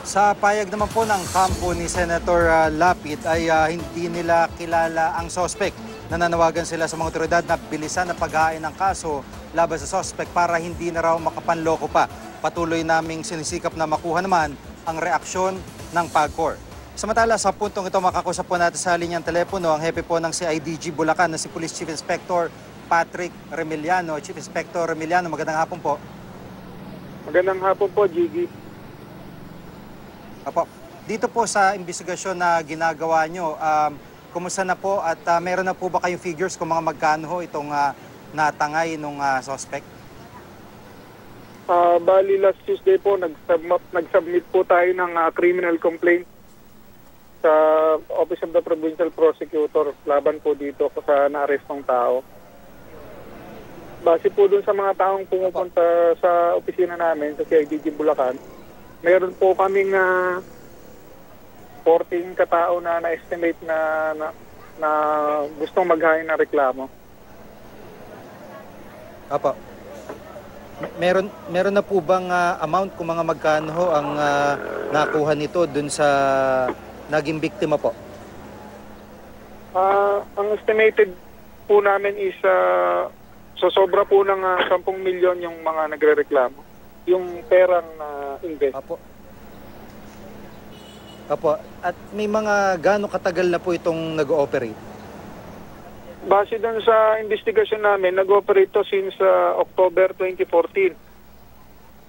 Sa payag naman po ng kampo ni Senator Lapid ay hindi nila kilala ang sospek. Nananawagan sila sa mga otoridad na bilisan na paghain ng kaso laban sa sospek para hindi na raw makapanloko pa. Patuloy naming sinisikap na makuha naman ang reaksyon ng PAGCOR. Samantala, sa puntong ito makakusap po natin sa linyang telepono ang hepe po ng CIDG Bulacan na si Police Chief Inspector Patrick Remiliano. Chief Inspector Remiliano, magandang hapon po. Magandang hapon po, Jiggy. Apo, dito po sa investigasyon na ginagawa nyo, kumusta na po at meron na po ba kayong figures kung mga magkano ho itong natangay ng suspect? Bali last Tuesday po, nag-submit po tayo ng criminal complaint sa Office of the Provincial Prosecutor laban po dito sa naarestong tao. Base po dun sa mga taong pumupunta sa opisina namin sa CIDG Bulacan, meron po kaming 14 katao na na-estimate na gustong maghain ng reklamo. Apo. Meron na po bang amount kung mga magkano ho ang nakuha nito dun sa naging biktima po? Ang estimated po namin is sobra po ng 10 milyon yung mga nagrereklamo. Yung perang invest. Apo. Apo. At may mga gaano katagal na po itong nag-ooperate? Base dun sa investigasyon namin, nag-operate to since October 2014.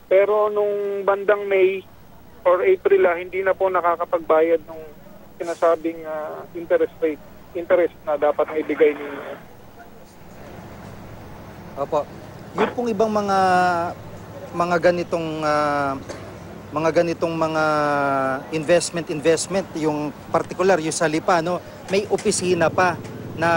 Pero nung bandang May or April, hindi na po nakakapagbayad ng sinasabing interest na dapat na ibigay ni... Opo. Yung pong ibang mga ganitong mga investment yung particular yung sa Lipa, no, may opisina pa na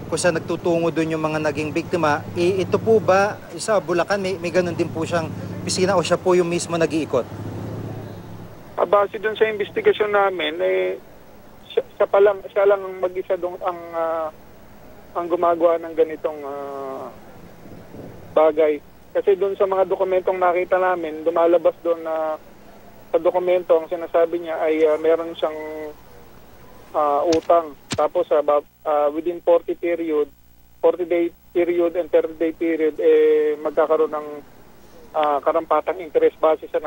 kung saan nagtutungo doon yung mga naging biktima. Ito po ba sa Bulacan may ganun din po siyang opisina o siya po yung mismo nag-iikot? Base doon sa investigasyon namin, siya lang mag-isa doon ang gumagawa ng ganitong bagay. Kasi doon sa mga dokumentong nakita namin, lumalabas doon na sa dokumento, ang sinasabi niya ay meron siyang utang. Tapos within 40-day period and 30-day period, magkakaroon ng karampatang interest base sa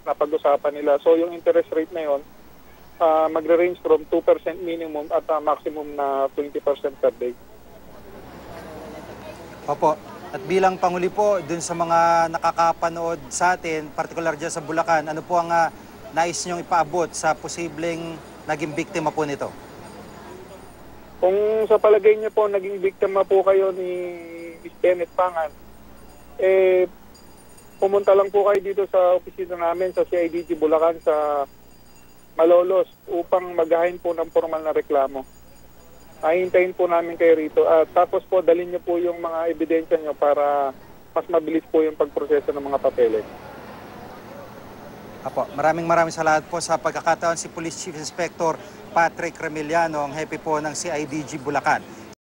napag-usapan nila. So yung interest rate na yun, magre-range from 2% minimum at maximum na 20% per day. Opo. At bilang Panguli po, dun sa mga nakakapanood sa atin, particular dyan sa Bulacan, ano po ang nais niyong ipaabot sa posibleng naging biktima po nito? Kung sa palagay niyo po, naging biktima po kayo ni Ms. Bennett Pangan, pumunta lang po kayo dito sa opisina namin sa CIDG Bulacan sa Malolos upang maghain po ng formal na reklamo. Hintayin po namin kayo rito. Tapos po, dalhin niyo po yung mga ebidensya niyo para mas mabilis po yung pagproseso ng mga papeles. Apo, maraming salamat po sa pagkakataon si Police Chief Inspector Patrick Remiliano, ang hepe po ng CIDG Bulacan.